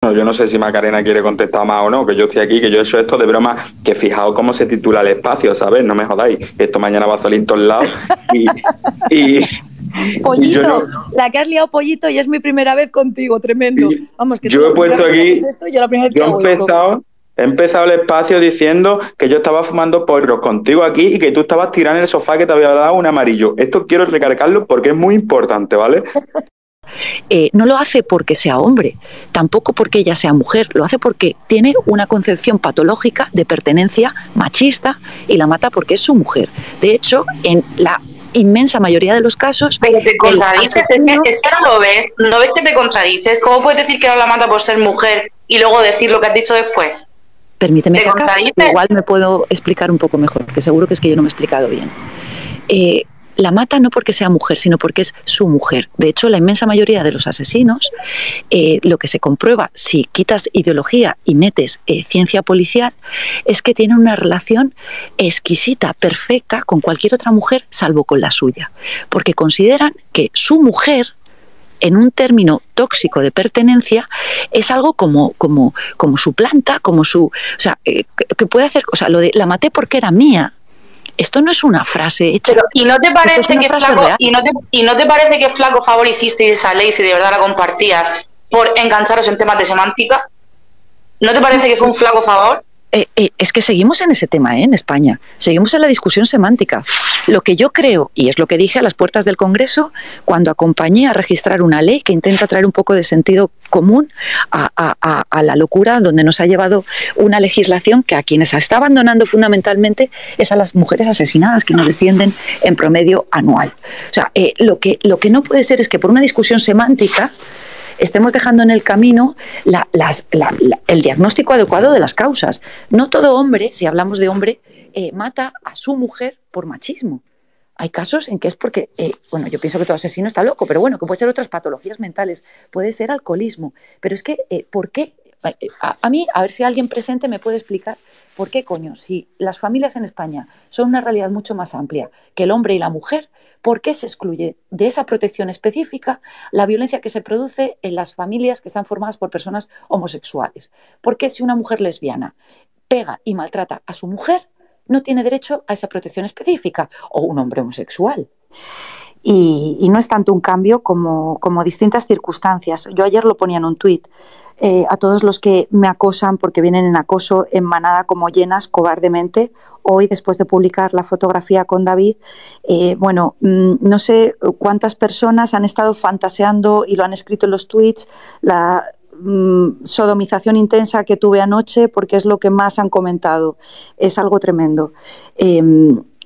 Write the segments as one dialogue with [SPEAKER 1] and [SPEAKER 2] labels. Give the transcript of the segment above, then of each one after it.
[SPEAKER 1] No, yo no sé si Macarena quiere contestar más o no, que yo estoy aquí, que yo he hecho esto de broma, que fijaos cómo se titula el espacio, ¿sabes? No me jodáis, esto mañana va a salir en todos lados y, y, y yo
[SPEAKER 2] Pollito,
[SPEAKER 1] no...
[SPEAKER 2] la que has liado, Pollito, y es mi primera vez contigo, tremendo. Vamos, que tú
[SPEAKER 1] Yo
[SPEAKER 2] la
[SPEAKER 1] he
[SPEAKER 2] primera
[SPEAKER 1] puesto
[SPEAKER 2] vez que haces
[SPEAKER 1] aquí,
[SPEAKER 2] esto, yo la primera vez
[SPEAKER 1] yo
[SPEAKER 2] que hago esto.
[SPEAKER 1] he empezado el espacio diciendo que yo estaba fumando porros contigo aquí y que tú estabas tirando en el sofá que te había dado un amarillo. Esto quiero recargarlo porque es muy importante, ¿vale?
[SPEAKER 3] No lo hace porque sea hombre, tampoco porque ella sea mujer, lo hace porque tiene una concepción patológica de pertenencia machista y la mata porque es su mujer. De hecho, en la inmensa mayoría de los casos...
[SPEAKER 4] Pero te contradices, es que no lo ves, no ves que te contradices. ¿Cómo puedes decir que no la mata por ser mujer y luego decir lo que has dicho después?
[SPEAKER 3] Permíteme que acabe, igual me puedo explicar un poco mejor, que seguro que es que yo no me he explicado bien. La mata no porque sea mujer, sino porque es su mujer. De hecho, la inmensa mayoría de los asesinos, lo que se comprueba si quitas ideología y metes ciencia policial, es que tienen una relación exquisita, perfecta, con cualquier otra mujer, salvo con la suya. Porque consideran que su mujer, en un término tóxico de pertenencia, es algo como su planta, como su... O sea, que puede hacer... O sea, lo de la maté porque era mía. Esto no es una frase hecha.
[SPEAKER 4] Pero, ¿y no te parece que flaco, y no te parece que flaco favor hiciste esa ley si de verdad la compartías por engancharos en temas de semántica? ¿No te parece que fue un flaco favor?
[SPEAKER 3] Es que seguimos en ese tema, en España. Seguimos en la discusión semántica. Lo que yo creo, y es lo que dije a las puertas del Congreso, cuando acompañé a registrar una ley que intenta traer un poco de sentido común a la locura donde nos ha llevado una legislación que a quienes está abandonando fundamentalmente es a las mujeres asesinadas, que nos descienden en promedio anual. O sea, lo que no puede ser es que por una discusión semántica estemos dejando en el camino el diagnóstico adecuado de las causas. No todo hombre, si hablamos de hombre, mata a su mujer por machismo. Hay casos en que es porque, bueno, yo pienso que todo asesino está loco, pero bueno, que puede ser otras patologías mentales, puede ser alcoholismo. Pero es que, ¿por qué? A mí, a ver si alguien presente me puede explicar por qué, coño, si las familias en España son una realidad mucho más amplia que el hombre y la mujer, ¿por qué se excluye de esa protección específica la violencia que se produce en las familias que están formadas por personas homosexuales? ¿Por qué si una mujer lesbiana pega y maltrata a su mujer, no tiene derecho a esa protección específica? O un hombre homosexual.
[SPEAKER 2] Y no es tanto un cambio como distintas circunstancias. Yo ayer lo ponía en un tuit. A todos los que me acosan porque vienen en acoso en manada como llenas cobardemente, hoy después de publicar la fotografía con David, no sé cuántas personas han estado fantaseando y lo han escrito en los tuits, la sodomización intensa que tuve anoche, porque es lo que más han comentado. Es algo tremendo.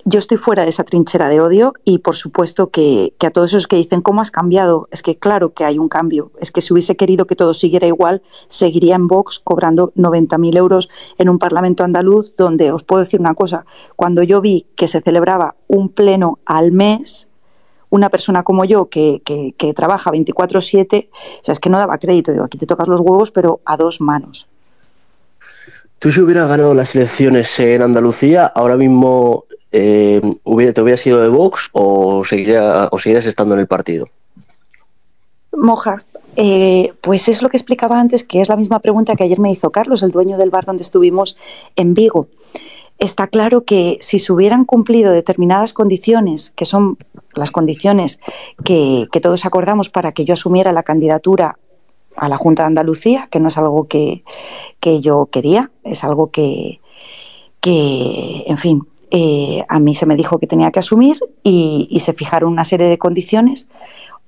[SPEAKER 2] Yo estoy fuera de esa trinchera de odio y por supuesto que a todos esos que dicen ¿cómo has cambiado? Es que claro que hay un cambio. Es que si hubiese querido que todo siguiera igual, seguiría en Vox cobrando 90.000 euros en un Parlamento andaluz, donde os puedo decir una cosa, cuando yo vi que se celebraba un pleno al mes, una persona como yo que trabaja 24/7, o sea, es que no daba crédito. Digo, aquí te tocas los huevos, pero a dos manos.
[SPEAKER 5] Tú si hubieras ganado las elecciones en Andalucía, ahora mismo... ¿te hubieras ido de Vox o seguirías estando en el partido?
[SPEAKER 2] Moja, pues es lo que explicaba antes, que es la misma pregunta que ayer me hizo Carlos, el dueño del bar donde estuvimos en Vigo. Está claro que si se hubieran cumplido determinadas condiciones, que son las condiciones que todos acordamos para que yo asumiera la candidatura a la Junta de Andalucía, que no es algo que yo quería, es algo que en fin... a mí se me dijo que tenía que asumir y se fijaron una serie de condiciones.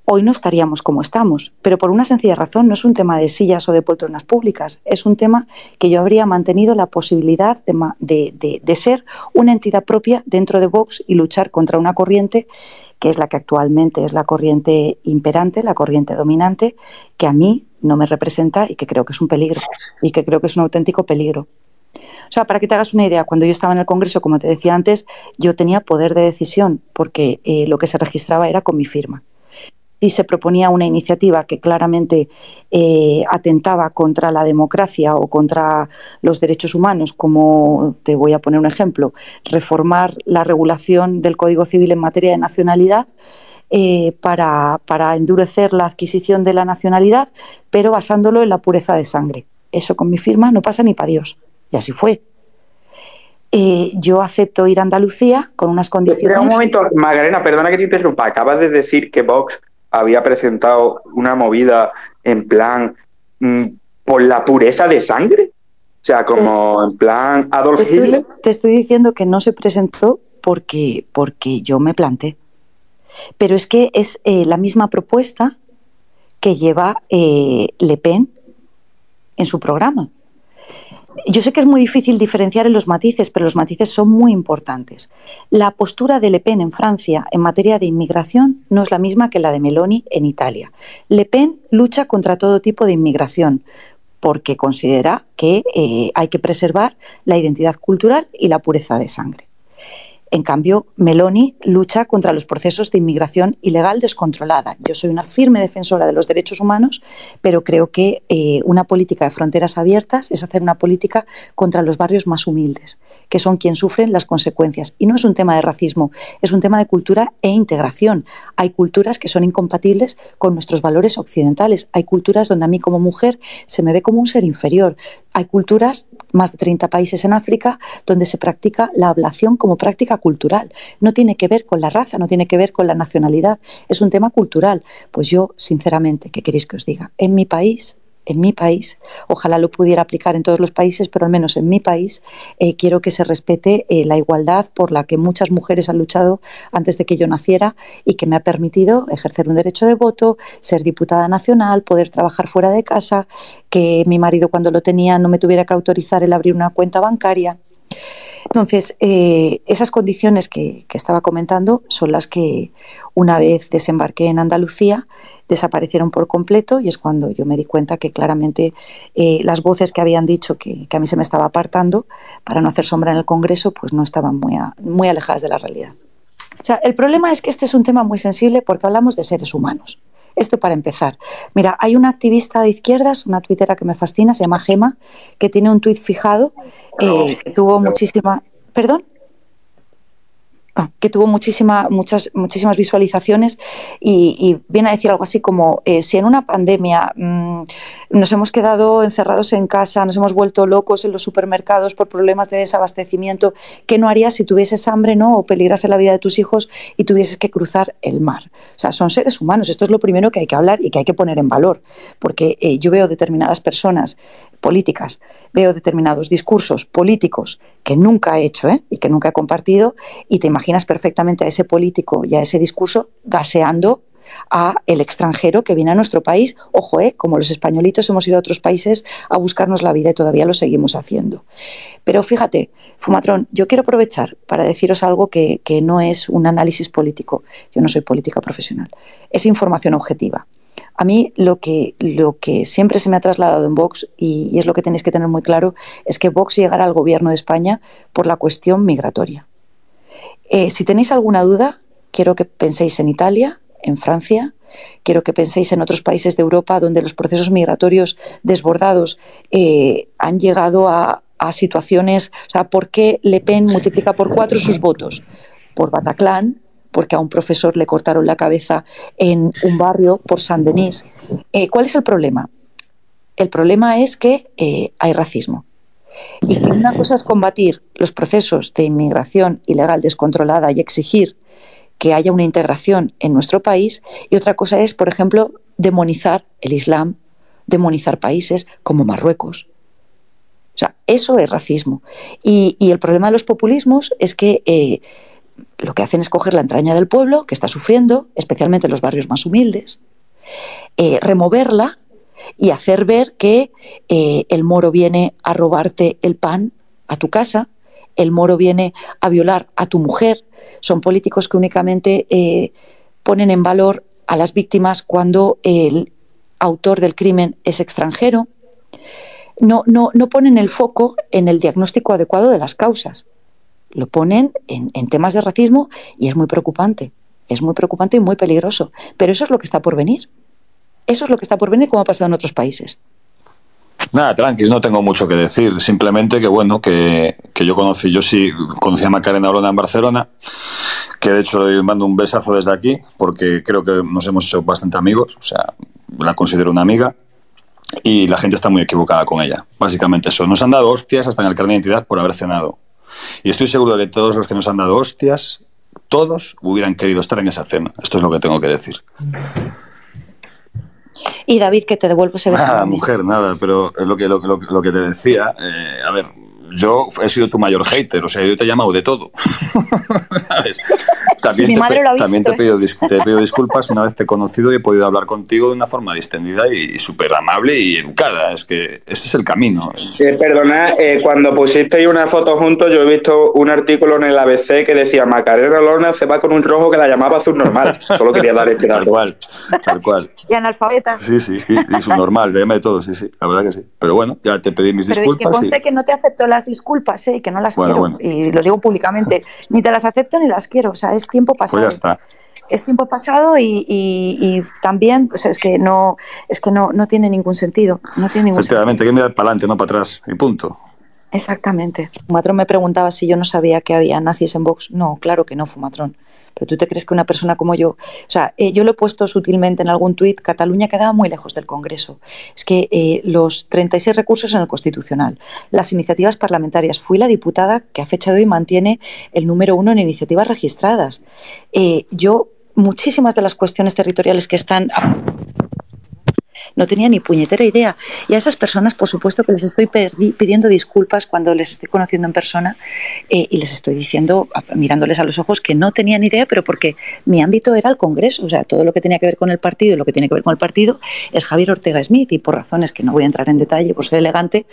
[SPEAKER 2] Hoy no estaríamos como estamos, pero por una sencilla razón, no es un tema de sillas o de poltronas públicas, es un tema que yo habría mantenido la posibilidad de ser una entidad propia dentro de Vox y luchar contra una corriente que es la que actualmente es la corriente imperante, la corriente dominante, que a mí no me representa y que creo que es un peligro, y que creo que es un auténtico peligro. O sea, para que te hagas una idea, cuando yo estaba en el Congreso, como te decía antes, yo tenía poder de decisión porque lo que se registraba era con mi firma. si se proponía una iniciativa que claramente atentaba contra la democracia o contra los derechos humanos, como te voy a poner un ejemplo, reformar la regulación del Código Civil en materia de nacionalidad para endurecer la adquisición de la nacionalidad, pero basándolo en la pureza de sangre. Eso con mi firma no pasa ni para Dios. Y así fue. Yo acepto ir a Andalucía con unas condiciones...
[SPEAKER 1] Pero un momento, Magdalena, perdona que te interrumpa. Acabas de decir que Vox había presentado una movida en plan por la pureza de sangre. O sea, como en plan Adolf Hitler.
[SPEAKER 2] Te estoy diciendo que no se presentó porque yo me planté. Pero es que es la misma propuesta que lleva Le Pen en su programa. Yo sé que es muy difícil diferenciar en los matices, pero los matices son muy importantes. La postura de Le Pen en Francia en materia de inmigración no es la misma que la de Meloni en Italia. Le Pen lucha contra todo tipo de inmigración porque considera que hay que preservar la identidad cultural y la pureza de sangre. En cambio, Meloni lucha contra los procesos de inmigración ilegal descontrolada. Yo soy una firme defensora de los derechos humanos, pero creo que una política de fronteras abiertas es hacer una política contra los barrios más humildes, que son quienes sufren las consecuencias. Y no es un tema de racismo, es un tema de cultura e integración. Hay culturas que son incompatibles con nuestros valores occidentales. Hay culturas donde a mí como mujer se me ve como un ser inferior. Hay culturas, más de 30 países en África, donde se practica la ablación como práctica cultural. No tiene que ver con la raza, no tiene que ver con la nacionalidad, es un tema cultural. Pues yo, sinceramente, ¿qué queréis que os diga? En mi país, ojalá lo pudiera aplicar en todos los países, pero al menos en mi país quiero que se respete la igualdad por la que muchas mujeres han luchado antes de que yo naciera y que me ha permitido ejercer un derecho de voto, ser diputada nacional, poder trabajar fuera de casa, que mi marido cuando lo tenía no me tuviera que autorizar el abrir una cuenta bancaria. Entonces, esas condiciones que estaba comentando son las que una vez desembarqué en Andalucía desaparecieron por completo y es cuando yo me di cuenta que claramente las voces que habían dicho que a mí se me estaba apartando para no hacer sombra en el Congreso pues no estaban muy alejadas de la realidad. O sea, el problema es que este es un tema muy sensible porque hablamos de seres humanos. Esto para empezar. Mira, hay una activista de izquierdas, una tuitera que me fascina, se llama Gema, que tiene un tuit fijado que tuvo muchísima... ¿Perdón? Que tuvo muchísimas visualizaciones y viene a decir algo así como si en una pandemia nos hemos quedado encerrados en casa, nos hemos vuelto locos en los supermercados por problemas de desabastecimiento, ¿qué no harías si tuvieses hambre, no? O peligrase la vida de tus hijos y tuvieses que cruzar el mar? O sea, son seres humanos, esto es lo primero que hay que hablar y que hay que poner en valor, porque yo veo determinadas personas políticas, veo determinados discursos políticos que nunca he hecho y que nunca he compartido y te imaginas perfectamente a ese político y a ese discurso gaseando a el extranjero que viene a nuestro país. Ojo, como los españolitos hemos ido a otros países a buscarnos la vida y todavía lo seguimos haciendo. Pero fíjate, Fumatrón, yo quiero aprovechar para deciros algo que no es un análisis político. Yo no soy política profesional. Es información objetiva. A mí lo que siempre se me ha trasladado en Vox, y es lo que tenéis que tener muy claro, es que Vox llegará al gobierno de España por la cuestión migratoria. Si tenéis alguna duda, quiero que penséis en Italia, en Francia, quiero que penséis en otros países de Europa donde los procesos migratorios desbordados han llegado a situaciones... O sea, ¿por qué Le Pen multiplica por 4 sus votos? Por Bataclan, porque a un profesor le cortaron la cabeza en un barrio por Saint-Denis. ¿Cuál es el problema? El problema es que hay racismo. Y que una cosa es combatir los procesos de inmigración ilegal descontrolada y exigir que haya una integración en nuestro país, y otra cosa es, por ejemplo, demonizar el Islam, demonizar países como Marruecos. O sea, eso es racismo. Y el problema de los populismos es que lo que hacen es coger la entraña del pueblo, que está sufriendo, especialmente en los barrios más humildes, removerla y hacer ver que el moro viene a robarte el pan a tu casa, el moro viene a violar a tu mujer. Son políticos que únicamente ponen en valor a las víctimas cuando el autor del crimen es extranjero. No ponen el foco en el diagnóstico adecuado de las causas. Lo ponen en temas de racismo y es muy preocupante. Es muy preocupante y muy peligroso. Pero eso es lo que está por venir. Eso es lo que está por venir, como ha pasado en otros países.
[SPEAKER 6] Nada, tranquis, no tengo mucho que decir. Simplemente que, bueno, que yo sí conocí a Macarena Olona en Barcelona, que de hecho le mando un besazo desde aquí, porque creo que nos hemos hecho bastante amigos, o sea, la considero una amiga, y la gente está muy equivocada con ella. Básicamente eso. Nos han dado hostias hasta en el carnet de identidad por haber cenado. Y estoy seguro de que todos los que nos han dado hostias, todos hubieran querido estar en esa cena. Esto es lo que tengo que decir.
[SPEAKER 2] Y David, que te devuelvo ese beso.
[SPEAKER 6] Nada, mujer, nada, pero es lo que te decía. A ver, yo he sido tu mayor hater, o sea, yo te he llamado de todo. ¿Sabes? También te he pedido disculpas una vez te he conocido y he podido hablar contigo de una forma distendida y súper amable y educada. Es que ese es el camino.
[SPEAKER 1] Perdona, cuando pusisteis una foto juntos, yo he visto un artículo en el ABC que decía Macarena Olona se va con un rojo que la llamaba subnormal. Solo quería dar este dato.
[SPEAKER 6] Tal cual.
[SPEAKER 2] Y analfabeta.
[SPEAKER 6] Sí, y subnormal, le llama de todo, sí, la verdad que sí. Pero bueno, ya te pedí mis disculpas.
[SPEAKER 2] Pero que conste que no te acepto las disculpas, que no las quiero. Bueno. Y lo digo públicamente. Ni te las acepto ni las quiero. O sea, es tiempo pasado.
[SPEAKER 6] Pues ya está.
[SPEAKER 2] Es tiempo pasado y también pues es que no tiene ningún sentido. No tiene ningún
[SPEAKER 6] Efectivamente, hay que mirar para adelante, no para atrás. Y punto.
[SPEAKER 2] Exactamente. Fumatrón me preguntaba si yo no sabía que había nazis en Vox. No, claro que no, Fumatrón. Pero tú te crees que una persona como yo... O sea, yo lo he puesto sutilmente en algún tuit, Cataluña quedaba muy lejos del Congreso. Es que los 36 recursos en el Constitucional, las iniciativas parlamentarias, fui la diputada que a fecha de hoy mantiene el número 1 en iniciativas registradas. Muchísimas de las cuestiones territoriales que están... No tenía ni puñetera idea. Y a esas personas, por supuesto, que les estoy pidiendo disculpas cuando les estoy conociendo en persona y les estoy diciendo, mirándoles a los ojos, que no tenían idea, pero porque mi ámbito era el Congreso. O sea, todo lo que tenía que ver con el partido y lo que tiene que ver con el partido es Javier Ortega Smith. Y por razones que no voy a entrar en detalle, por ser elegante,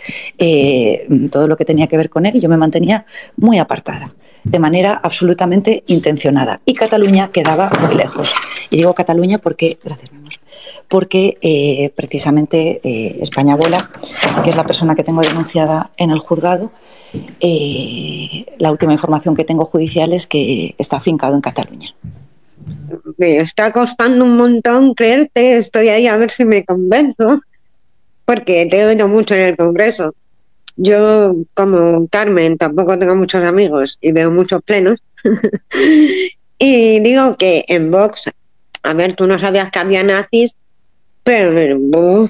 [SPEAKER 2] todo lo que tenía que ver con él, yo me mantenía muy apartada, de manera absolutamente intencionada. Y Cataluña quedaba muy lejos. Y digo Cataluña porque... Gracias, mi amor. Porque precisamente España Abuela, que es la persona que tengo denunciada en el juzgado, la última información que tengo judicial es que está afincado en Cataluña.
[SPEAKER 7] Me está costando un montón creerte, estoy ahí a ver si me convenzo, porque te he oído mucho en el Congreso. Yo, como Carmen, tampoco tengo muchos amigos y veo muchos plenos. Y digo que en Vox, a ver, tú no sabías que había nazis, pero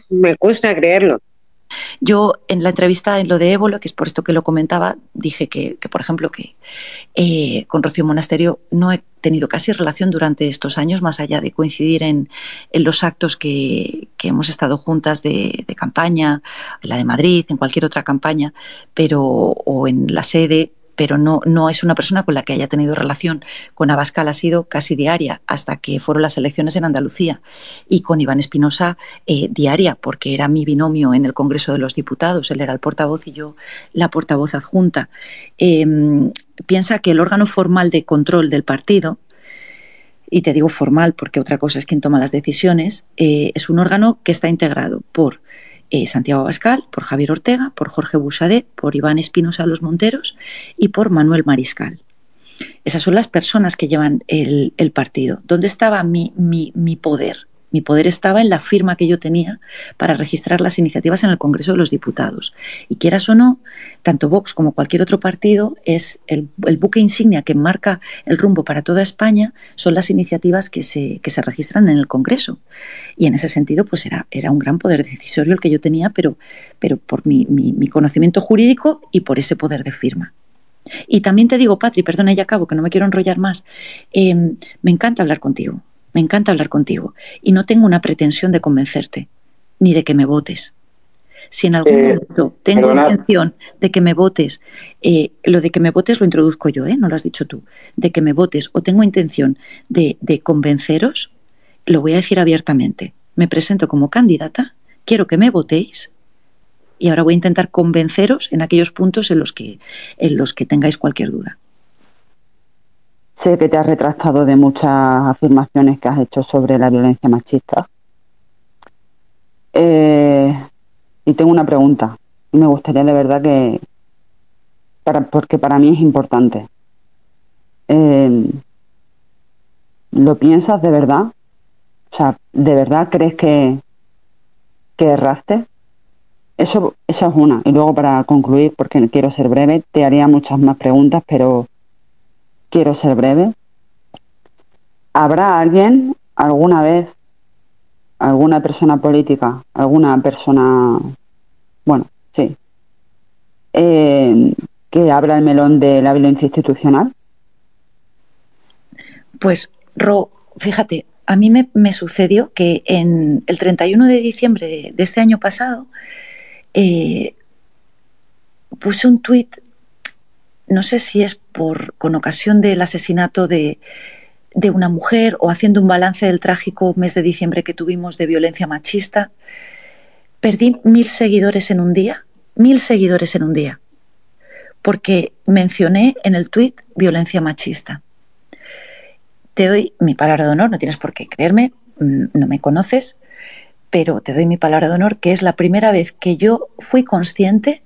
[SPEAKER 7] me cuesta creerlo.
[SPEAKER 2] Yo en la entrevista en lo de Ébola, que es por esto que lo comentaba, dije que por ejemplo, que con Rocío Monasterio no he tenido casi relación durante estos años, más allá de coincidir en los actos que hemos estado juntas de campaña, en la de Madrid, en cualquier otra campaña, o en la sede, pero no es una persona con la que haya tenido relación. Con Abascal ha sido casi diaria hasta que fueron las elecciones en Andalucía, y con Iván Espinosa diaria, porque era mi binomio en el Congreso de los Diputados. Él era el portavoz y yo la portavoz adjunta. Piensa que el órgano formal de control del partido, y te digo formal porque otra cosa es quien toma las decisiones, es un órgano que está integrado por Santiago Abascal, por Javier Ortega, por Jorge Buxadé, por Iván Espinosa Los Monteros y por Manuel Mariscal. Esas son las personas que llevan el partido. ¿Dónde estaba mi poder? Mi poder estaba en la firma que yo tenía para registrar las iniciativas en el Congreso de los Diputados. Y quieras o no, tanto Vox como cualquier otro partido, es el buque insignia que marca el rumbo para toda España, son las iniciativas que se registran en el Congreso. Y en ese sentido, pues era un gran poder decisorio el que yo tenía, pero por mi conocimiento jurídico y por ese poder de firma. Y también te digo, Patri, perdona, ya acabo, que no me quiero enrollar más, me encanta hablar contigo. Me encanta hablar contigo y no tengo una pretensión de convencerte, ni de que me votes. Si en algún momento tengo intención de que me votes, lo de que me votes lo introduzco yo, no lo has dicho tú, de que me votes o tengo intención de convenceros, lo voy a decir abiertamente. Me presento como candidata, quiero que me votéis y ahora voy a intentar convenceros en aquellos puntos en los que tengáis cualquier duda.
[SPEAKER 8] Sé que te has retractado de muchas afirmaciones que has hecho sobre la violencia machista. Y tengo una pregunta. Y me gustaría de verdad porque para mí es importante. ¿Lo piensas de verdad? O sea, ¿de verdad crees que erraste? Esa es una. Y luego, para concluir, porque quiero ser breve, te haría muchas más preguntas, pero quiero ser breve. ¿Habrá alguien, alguna vez, alguna persona política, alguna persona, bueno, sí, que abra el melón de la violencia institucional?
[SPEAKER 2] Pues, Ro, fíjate, a mí me sucedió que en el 31 de diciembre de este año pasado puse un tuit, no sé si es con ocasión del asesinato de una mujer o haciendo un balance del trágico mes de diciembre que tuvimos de violencia machista. Perdí 1000 seguidores en un día, 1000 seguidores en un día, porque mencioné en el tuit violencia machista. Te doy mi palabra de honor, no tienes por qué creerme, no me conoces, pero te doy mi palabra de honor que es la primera vez que yo fui consciente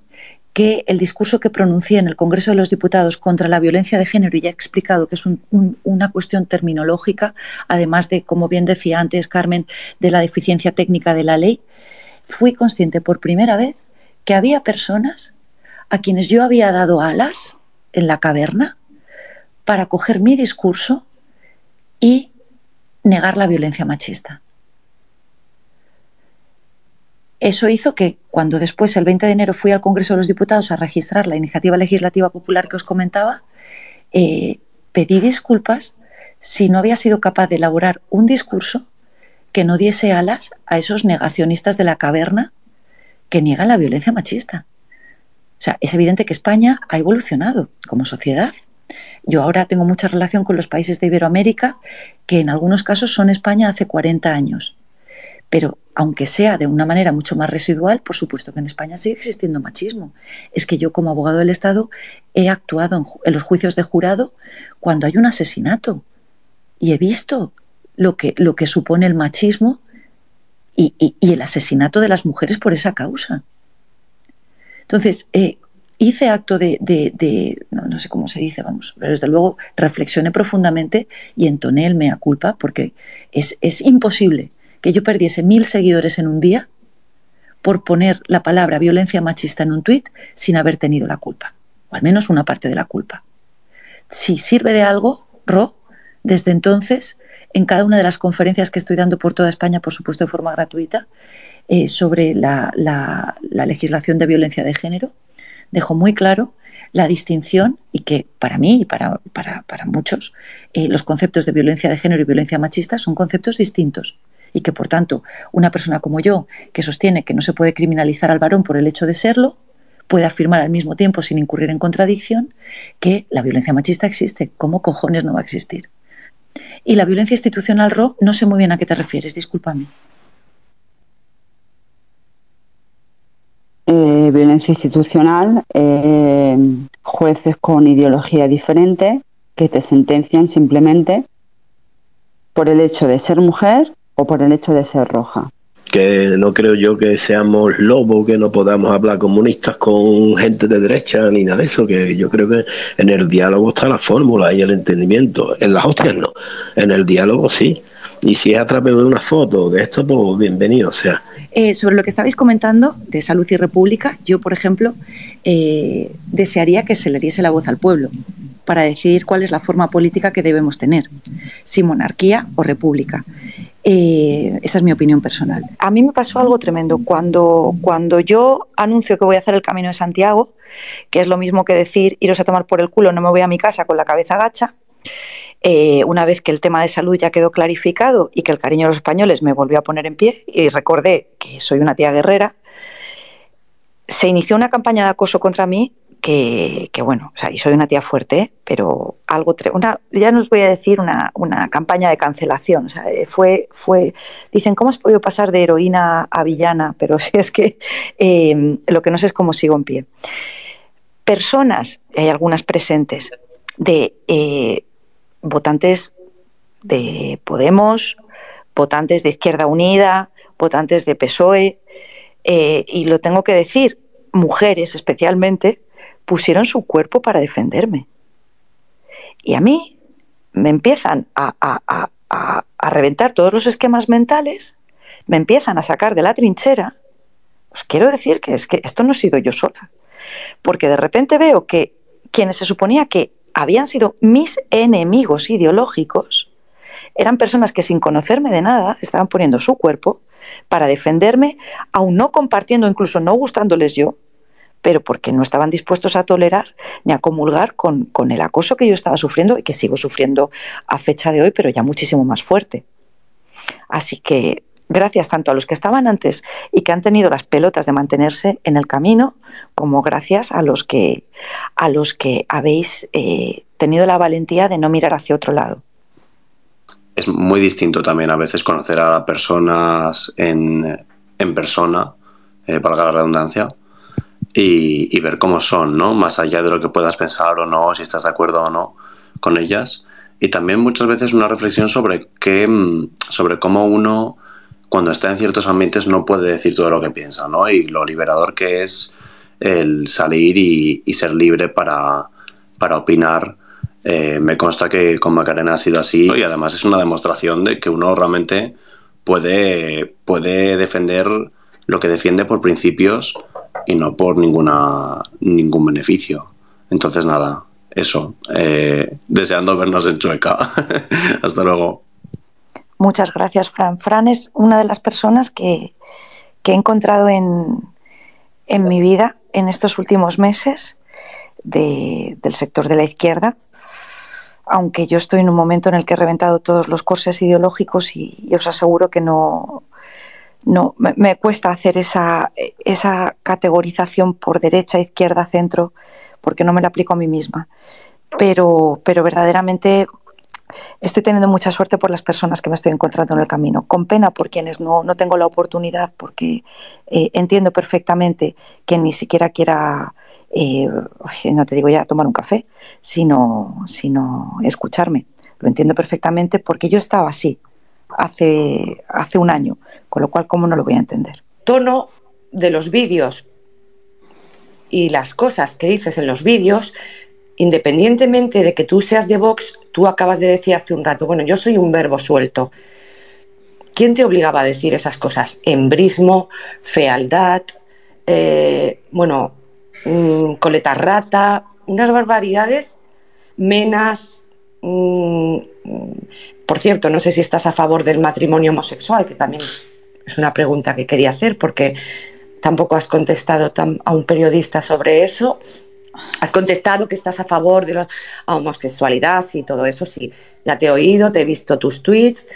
[SPEAKER 2] que el discurso que pronuncié en el Congreso de los Diputados contra la violencia de género, y ya he explicado que es una cuestión terminológica, además de, como bien decía antes Carmen, de la deficiencia técnica de la ley, fui consciente por primera vez que había personas a quienes yo había dado alas en la caverna para coger mi discurso y negar la violencia machista. Eso hizo que cuando después, el 20 de enero, fui al Congreso de los Diputados a registrar la iniciativa legislativa popular que os comentaba, pedí disculpas si no había sido capaz de elaborar un discurso que no diese alas a esos negacionistas de la caverna que niegan la violencia machista. O sea, es evidente que España ha evolucionado como sociedad. Yo ahora tengo mucha relación con los países de Iberoamérica, que en algunos casos son España hace 40 años. Pero aunque sea de una manera mucho más residual, por supuesto que en España sigue existiendo machismo. Es que yo, como abogado del Estado, he actuado en los juicios de jurado cuando hay un asesinato y he visto lo que supone el machismo y el asesinato de las mujeres por esa causa. Entonces, hice acto no sé cómo se dice, vamos, pero desde luego reflexioné profundamente y entoné el mea culpa, porque es imposible que yo perdiese 1000 seguidores en un día por poner la palabra violencia machista en un tuit sin haber tenido la culpa, o al menos una parte de la culpa. Si sirve de algo, Ro, desde entonces, en cada una de las conferencias que estoy dando por toda España, por supuesto de forma gratuita, sobre la legislación de violencia de género, dejo muy claro la distinción, y que para mí y para muchos los conceptos de violencia de género y violencia machista son conceptos distintos, y que por tanto una persona como yo, que sostiene que no se puede criminalizar al varón por el hecho de serlo, puede afirmar al mismo tiempo, sin incurrir en contradicción, que la violencia machista existe. ¿Cómo cojones no va a existir? Y la violencia institucional, Ro, no sé muy bien a qué te refieres, discúlpame.
[SPEAKER 8] Violencia institucional, jueces con ideología diferente que te sentencian simplemente por el hecho de ser mujer o por el hecho de ser roja.
[SPEAKER 5] Que no creo yo que seamos lobos, que no podamos hablar comunistas con gente de derecha ni nada de eso, que yo creo que en el diálogo está la fórmula y el entendimiento. En las hostias no, en el diálogo sí. Y si es a través de una foto de esto, pues bienvenido sea.
[SPEAKER 2] Sobre lo que estabais comentando de Salud y República, yo, por ejemplo, desearía que se le diese la voz al pueblo para decidir cuál es la forma política que debemos tener, si monarquía o república. Esa es mi opinión personal. A mí me pasó algo tremendo. Cuando yo anuncio que voy a hacer el Camino de Santiago, que es lo mismo que decir iros a tomar por el culo, no me voy a mi casa con la cabeza gacha, una vez que el tema de salud ya quedó clarificado y que el cariño de los españoles me volvió a poner en pie y recordé que soy una tía guerrera, se inició una campaña de acoso contra mí que bueno, o sea, y soy una tía fuerte, pero algo ya no os voy a decir una campaña de cancelación, o sea, dicen, ¿cómo has podido pasar de heroína a villana? Pero si es que lo que no sé es cómo sigo en pie. Personas, hay algunas presentes, de votantes de Podemos, votantes de Izquierda Unida, votantes de PSOE, y lo tengo que decir, mujeres especialmente, pusieron su cuerpo para defenderme. Y a mí me empiezan a a reventar todos los esquemas mentales, me empiezan a sacar de la trinchera. Os quiero decir que es que esto no he sido yo sola, porque de repente veo que quienes se suponía que habían sido mis enemigos ideológicos eran personas que sin conocerme de nada estaban poniendo su cuerpo para defenderme, aun no compartiendo, incluso no gustándoles yo, pero porque no estaban dispuestos a tolerar ni a comulgar con el acoso que yo estaba sufriendo y que sigo sufriendo a fecha de hoy, pero ya muchísimo más fuerte. Así que gracias tanto a los que estaban antes y que han tenido las pelotas de mantenerse en el camino, como gracias a los que habéis tenido la valentía de no mirar hacia otro lado.
[SPEAKER 9] Es muy distinto también a veces conocer a personas en persona, valga la redundancia, y ver cómo son, ¿no? Más allá de lo que puedas pensar o no, si estás de acuerdo o no con ellas. Y también muchas veces una reflexión sobre cómo uno, cuando está en ciertos ambientes, no puede decir todo lo que piensa, ¿no? Y lo liberador que es el salir y ser libre para opinar. Me consta que con Macarena ha sido así, y además es una demostración de que uno realmente puede defender lo que defiende por principios y no por ningún beneficio. Entonces nada, eso, deseando vernos en Chueca. Hasta luego.
[SPEAKER 2] Muchas gracias, Fran. Fran es una de las personas que he encontrado en mi vida en estos últimos meses del sector de la izquierda, aunque yo estoy en un momento en el que he reventado todos los corsés ideológicos y os aseguro que no me cuesta hacer esa categorización por derecha, izquierda, centro, porque no me la aplico a mí misma. Pero verdaderamente estoy teniendo mucha suerte por las personas que me estoy encontrando en el camino, con pena por quienes no tengo la oportunidad, porque entiendo perfectamente que ni siquiera quiera, no te digo ya tomar un café, sino escucharme. Lo entiendo perfectamente porque yo estaba así hace un año, con lo cual, ¿cómo no lo voy a entender?
[SPEAKER 10] Tono de los vídeos y las cosas que dices en los vídeos, independientemente de que tú seas de Vox, tú acabas de decir hace un rato, bueno, yo soy un verbo suelto. ¿Quién te obligaba a decir esas cosas? Embrismo, fealdad, coletarrata, unas barbaridades, menas. Por cierto, no sé si estás a favor del matrimonio homosexual, que también es una pregunta que quería hacer, porque tampoco has contestado a un periodista sobre eso. Has contestado que estás a favor de la homosexualidad y todo eso, sí. Ya te he oído, te he visto tus tweets,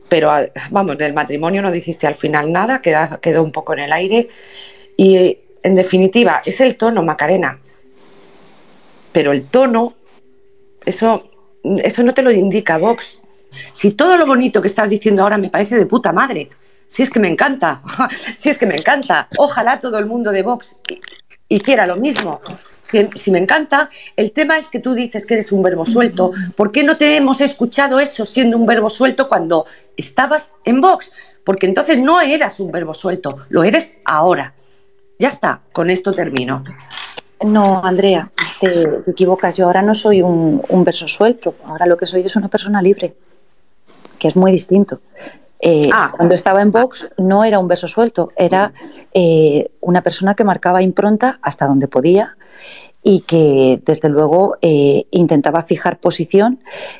[SPEAKER 10] pero vamos, del matrimonio no dijiste al final nada, quedó un poco en el aire. Y en definitiva, es el tono, Macarena. Pero el tono, eso no te lo indica Vox. Si todo lo bonito que estás diciendo ahora me parece de puta madre, si es que me encanta, ojalá todo el mundo de Vox hiciera lo mismo. Si me encanta, el tema es que tú dices que eres un verbo suelto. ¿Por qué no te hemos escuchado eso siendo un verbo suelto cuando estabas en Vox? Porque entonces no eras un verbo suelto, lo eres ahora. Ya está, con esto termino.
[SPEAKER 2] No, Andrea, te equivocas. Yo ahora no soy un verso suelto. Ahora lo que soy es una persona libre, que es muy distinto. Cuando estaba en Vox no era un verso suelto, era una persona que marcaba impronta hasta donde podía y que desde luego intentaba fijar posición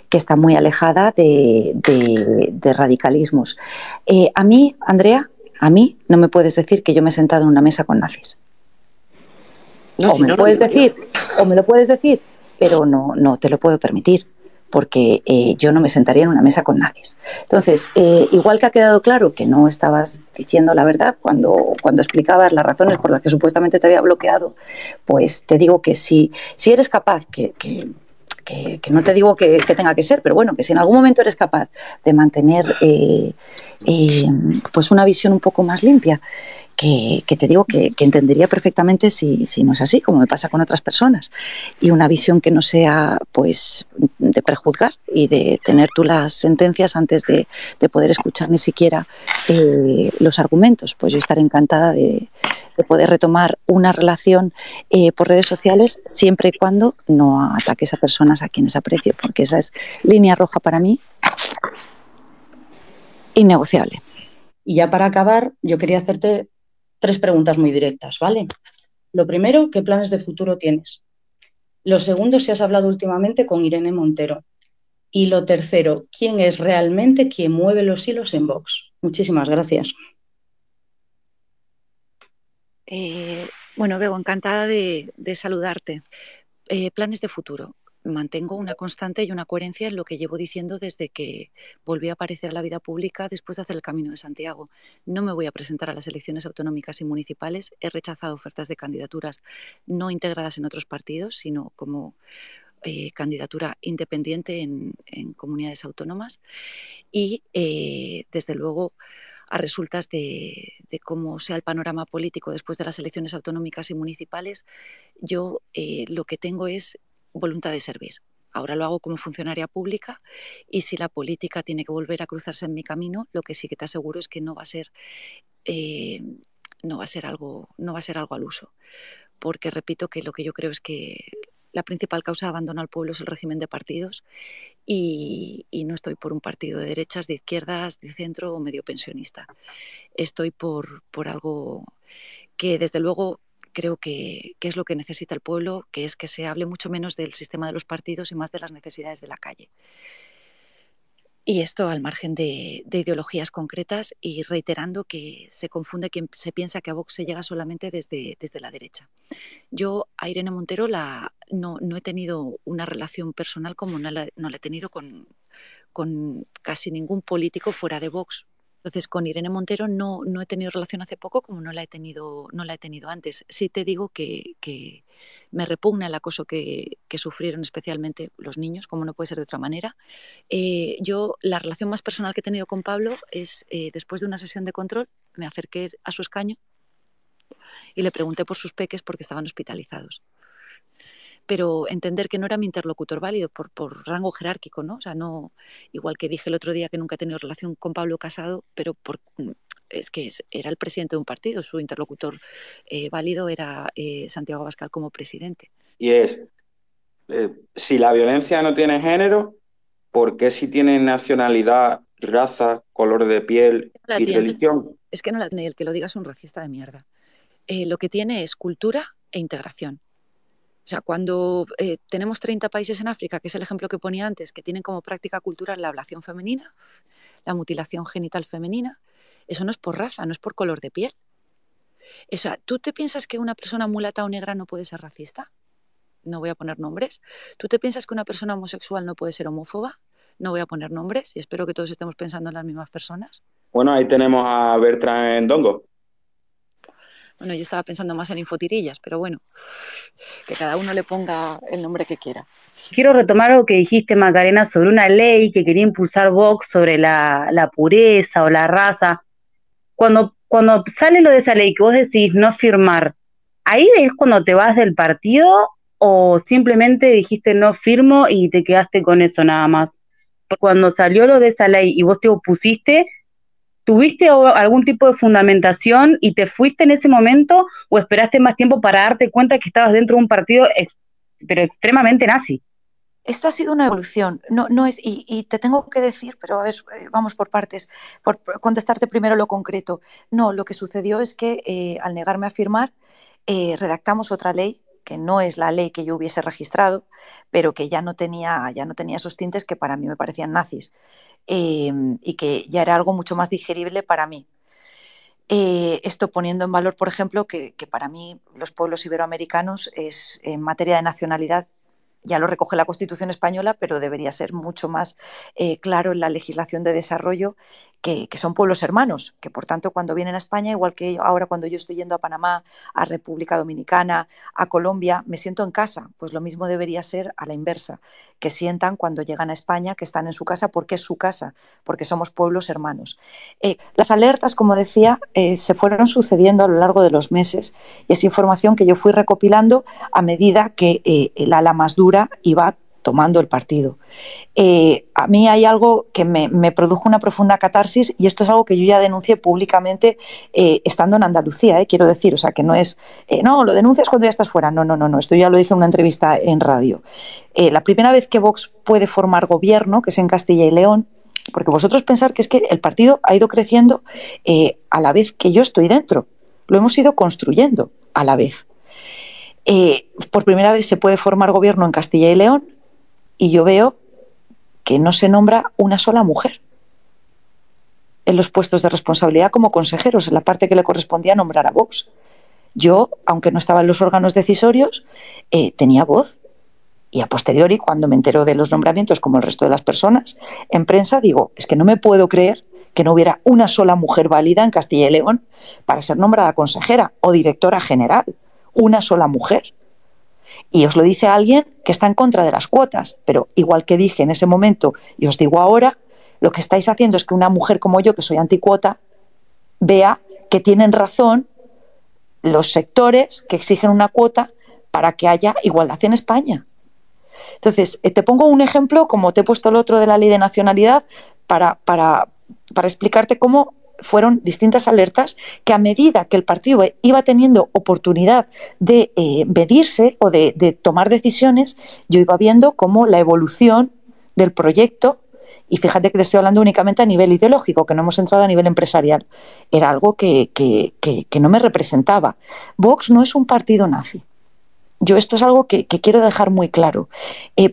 [SPEAKER 2] que está muy alejada de radicalismos. A mí, Andrea, no me puedes decir que yo me he sentado en una mesa con nazis. Me lo puedes decir, pero no te lo puedo permitir, porque yo no me sentaría en una mesa con nazis. Entonces, igual que ha quedado claro que no estabas diciendo la verdad cuando explicabas las razones por las que supuestamente te había bloqueado, pues te digo que si eres capaz, que no te digo que tenga que ser, pero bueno, que si en algún momento eres capaz de mantener pues una visión un poco más limpia, que te digo que entendería perfectamente si no es así, como me pasa con otras personas, y una visión que no sea pues de prejuzgar y de tener tú las sentencias antes de poder escuchar ni siquiera los argumentos, pues yo estaré encantada de poder retomar una relación por redes sociales, siempre y cuando no ataques a personas a quienes aprecio, porque esa es línea roja para mí
[SPEAKER 3] Innegociable.
[SPEAKER 11] Y ya para acabar, yo quería hacerte 3 preguntas muy directas, ¿vale? Lo primero, ¿qué planes de futuro tienes? Lo segundo, si has hablado últimamente con Irene Montero. Y lo tercero, ¿quién es realmente quien mueve los hilos en Vox? Muchísimas gracias.
[SPEAKER 3] Bueno, Bego, encantada de saludarte. Planes de futuro. Mantengo una constante y una coherencia en lo que llevo diciendo desde que volví a aparecer a la vida pública después de hacer el Camino de Santiago. No me voy a presentar a las elecciones autonómicas y municipales. He rechazado ofertas de candidaturas no integradas en otros partidos, sino como candidatura independiente en comunidades autónomas. Y, desde luego, a resultas de cómo sea el panorama político después de las elecciones autonómicas y municipales, yo lo que tengo es voluntad de servir. Ahora lo hago como funcionaria pública y si la política tiene que volver a cruzarse en mi camino, lo que sí que te aseguro es que no va a ser algo al uso. Porque repito que lo que yo creo es que la principal causa de abandono al pueblo es el régimen de partidos y no estoy por un partido de derechas, de izquierdas, de centro o medio pensionista. Estoy por algo que desde luego creo que es lo que necesita el pueblo, que es que se hable mucho menos del sistema de los partidos y más de las necesidades de la calle. Y esto al margen de ideologías concretas y reiterando que se confunde quien se piensa que a Vox se llega solamente desde la derecha. Yo a Irene Montero no he tenido una relación personal como no la he tenido con casi ningún político fuera de Vox. Entonces, con Irene Montero no he tenido relación hace poco como no la he tenido antes. Sí te digo que me repugna el acoso que sufrieron especialmente los niños, como no puede ser de otra manera. Yo la relación más personal que he tenido con Pablo es después de una sesión de control, me acerqué a su escaño y le pregunté por sus peques porque estaban hospitalizados. Pero entender que no era mi interlocutor válido por rango jerárquico, ¿no? O sea, no, igual que dije el otro día que nunca he tenido relación con Pablo Casado, pero es que era el presidente de un partido, su interlocutor válido era Santiago Abascal como presidente.
[SPEAKER 1] Y si la violencia no tiene género, ¿por qué si tiene nacionalidad, raza, color de piel y religión?
[SPEAKER 3] Es que no la tiene, el que lo diga es un racista de mierda. Lo que tiene es cultura e integración. O sea, cuando tenemos 30 países en África, que es el ejemplo que ponía antes, que tienen como práctica cultural la ablación femenina, la mutilación genital femenina, eso no es por raza, no es por color de piel. O sea, ¿tú te piensas que una persona mulata o negra no puede ser racista? No voy a poner nombres. ¿Tú te piensas que una persona homosexual no puede ser homófoba? No voy a poner nombres y espero que todos estemos pensando en las mismas personas.
[SPEAKER 1] Bueno, ahí tenemos a Bertrand Ndongo.
[SPEAKER 3] Bueno, yo estaba pensando más en infotirillas, pero bueno, que cada uno le ponga el nombre que quiera.
[SPEAKER 8] Quiero retomar algo que dijiste, Macarena, sobre una ley que quería impulsar Vox sobre la pureza o la raza. Cuando sale lo de esa ley que vos decís no firmar, ¿ahí es cuando te vas del partido o simplemente dijiste no firmo y te quedaste con eso nada más? Cuando salió lo de esa ley y vos te opusiste, ¿tuviste algún tipo de fundamentación y te fuiste en ese momento o esperaste más tiempo para darte cuenta que estabas dentro de un partido pero extremadamente nazi?
[SPEAKER 2] Esto ha sido una evolución, no es, y te tengo que decir, pero a ver, vamos por partes, por contestarte primero lo concreto. No, lo que sucedió es que al negarme a firmar, redactamos otra ley, que no es la ley que yo hubiese registrado, pero que ya no tenía esos tintes que para mí me parecían nazis, y que ya era algo mucho más digerible para mí. Esto poniendo en valor, por ejemplo, que para mí los pueblos iberoamericanos es en materia de nacionalidad, ya lo recoge la Constitución española, pero debería ser mucho más claro en la legislación de desarrollo que son pueblos hermanos, que por tanto cuando vienen a España, igual que ahora cuando yo estoy yendo a Panamá, a República Dominicana, a Colombia, me siento en casa, pues lo mismo debería ser a la inversa, que sientan cuando llegan a España que están en su casa porque es su casa, porque somos pueblos hermanos. Las alertas, como decía, se fueron sucediendo a lo largo de los meses y es información que yo fui recopilando a medida que el ala más dura iba tomando el partido. A mí hay algo que me produjo una profunda catarsis y esto es algo que yo ya denuncié públicamente estando en Andalucía, quiero decir, o sea, que no es, no, lo denuncias cuando ya estás fuera, no, esto ya lo dije en una entrevista en radio. La primera vez que Vox puede formar gobierno, que es en Castilla y León, Porque vosotros pensar que es que el partido ha ido creciendo a la vez que yo estoy dentro. Lo hemos ido construyendo a la vez. Por primera vez se puede formar gobierno en Castilla y León y yo veo que no se nombra una sola mujer en los puestos de responsabilidad como consejeros, en la parte que le correspondía nombrar a Vox. Yo, aunque no estaba en los órganos decisorios, tenía voz. Y a posteriori, cuando me entero de los nombramientos, como el resto de las personas, en prensa digo, es que no me puedo creer que no hubiera una sola mujer válida en Castilla y León para ser nombrada consejera o directora general. Una sola mujer. Y os lo dice alguien que está en contra de las cuotas, pero igual que dije en ese momento y os digo ahora, lo que estáis haciendo es que una mujer como yo, que soy anticuota, vea que tienen razón los sectores que exigen una cuota para que haya igualdad en España. Entonces, te pongo un ejemplo, como te he puesto el otro de la ley de nacionalidad, para explicarte cómo fueron distintas alertas que a medida que el partido iba teniendo oportunidad de medirse o de tomar decisiones, yo iba viendo cómo la evolución del proyecto, y fíjate que te estoy hablando únicamente a nivel ideológico, que no hemos entrado a nivel empresarial, era algo que no me representaba. Vox no es un partido nazi. Yo esto es algo que quiero dejar muy claro,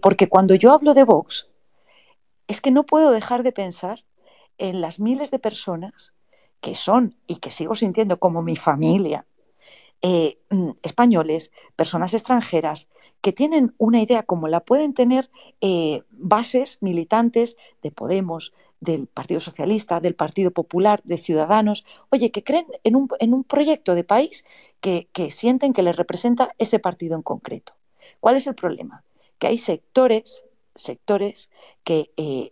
[SPEAKER 2] porque cuando yo hablo de Vox, es que no puedo dejar de pensar en las miles de personas que son, y que sigo sintiendo como mi familia, españoles, personas extranjeras, que tienen una idea como la pueden tener bases militantes de Podemos, del Partido Socialista, del Partido Popular, de Ciudadanos, oye, que creen en un proyecto de país que sienten que les representa ese partido en concreto. ¿Cuál es el problema? Que hay sectores que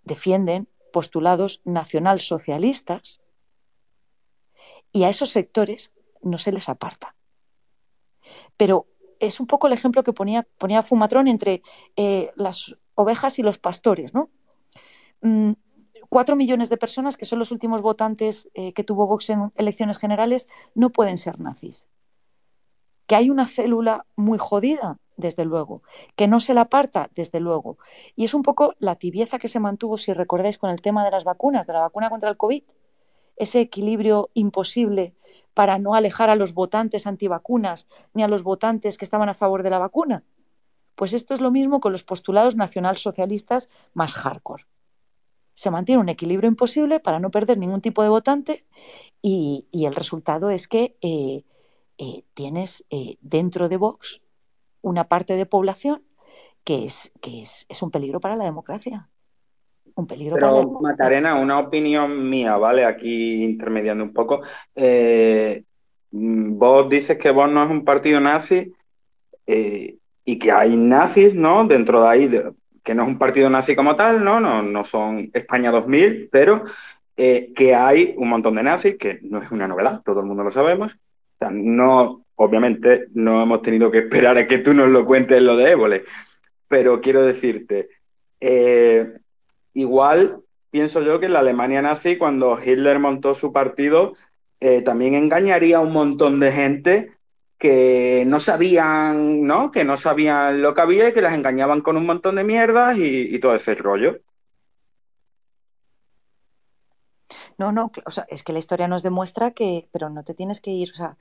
[SPEAKER 2] defienden postulados nacionalsocialistas y a esos sectores no se les aparta. Pero es un poco el ejemplo que ponía Fumatrón entre las ovejas y los pastores, ¿no? 4 millones de personas, que son los últimos votantes que tuvo Vox en elecciones generales, no pueden ser nazis. Que hay una célula muy jodida, desde luego, que no se la aparta, desde luego. Y es un poco la tibieza que se mantuvo, si recordáis, con el tema de las vacunas, de la vacuna contra el COVID. Ese equilibrio imposible para no alejar a los votantes antivacunas ni a los votantes que estaban a favor de la vacuna. Pues esto es lo mismo con los postulados nacionalsocialistas más hardcore. Se mantiene un equilibrio imposible para no perder ningún tipo de votante y el resultado es que tienes dentro de Vox una parte de población que es un peligro para la democracia. Un peligro.
[SPEAKER 1] Pero, Macarena, una opinión mía, ¿vale? Aquí intermediando un poco. Vos dices que Vox no es un partido nazi y que hay nazis, ¿no? Dentro de ahí, que no es un partido nazi como tal, ¿no? No son España 2000, pero que hay un montón de nazis, que no es una novedad, todo el mundo lo sabemos. O sea, no, obviamente no hemos tenido que esperar a que tú nos lo cuentes lo de Évole, pero quiero decirte... igual pienso yo que en la Alemania nazi, cuando Hitler montó su partido, también engañaría a un montón de gente que no sabían, ¿no? Que no sabían lo que había y que las engañaban con un montón de mierdas y todo ese rollo.
[SPEAKER 2] No, o sea, es que la historia nos demuestra que, pero no te tienes que ir, o sea,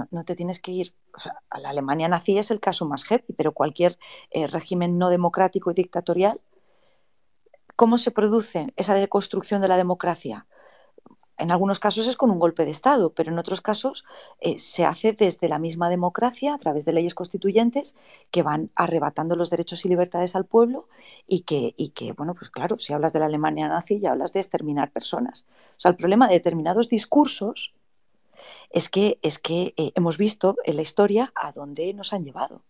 [SPEAKER 2] no te tienes que ir, o sea, a la Alemania nazi es el caso más heavy, pero cualquier régimen no democrático y dictatorial. ¿Cómo se produce esa deconstrucción de la democracia? En algunos casos es con un golpe de Estado, pero en otros casos se hace desde la misma democracia, a través de leyes constituyentes que van arrebatando los derechos y libertades al pueblo y que, bueno, pues claro, si hablas de la Alemania nazi ya hablas de exterminar personas. O sea, el problema de determinados discursos es que hemos visto en la historia a dónde nos han llevado.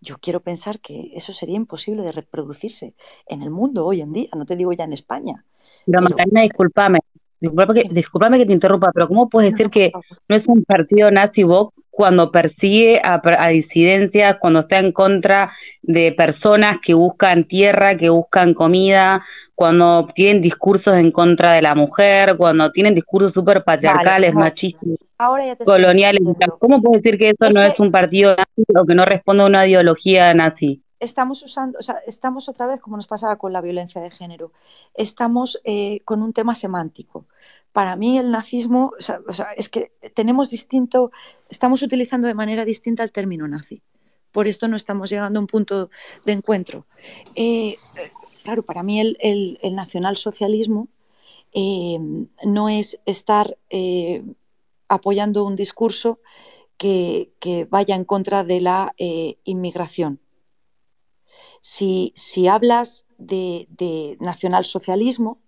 [SPEAKER 2] Yo quiero pensar que eso sería imposible de reproducirse en el mundo hoy en día, no te digo ya en España.
[SPEAKER 12] Pero Macarena, discúlpame que te interrumpa, pero ¿cómo puedes decir que no es un partido nazi Vox cuando persigue a disidencias, cuando está en contra de personas que buscan tierra, que buscan comida, cuando tienen discursos en contra de la mujer, cuando tienen discursos súper patriarcales, machistas, coloniales? ¿Cómo puedes decir que eso no es un partido nazi o que no responde a una ideología nazi?
[SPEAKER 2] estamos usando, o sea, estamos otra vez, como nos pasaba con la violencia de género, estamos con un tema semántico. Para mí el nazismo, o sea, es que estamos utilizando de manera distinta el término nazi. Por esto no estamos llegando a un punto de encuentro. Claro, para mí el nacionalsocialismo no es estar apoyando un discurso que vaya en contra de la inmigración. Si hablas de nacionalsocialismo,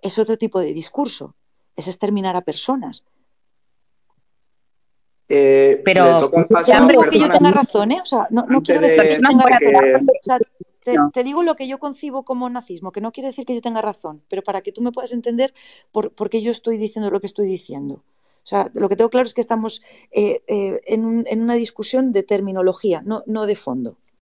[SPEAKER 2] es otro tipo de discurso, es exterminar a personas.
[SPEAKER 12] Pero
[SPEAKER 2] no digo que yo tenga razón, ¿eh? O sea, no quiero decir que yo tenga razón. O sea, te digo lo que yo concibo como nazismo, que no quiere decir que yo tenga razón, pero para que tú me puedas entender por qué yo estoy diciendo lo que estoy diciendo. O sea, lo que tengo claro es que estamos en una discusión de terminología, no de fondo.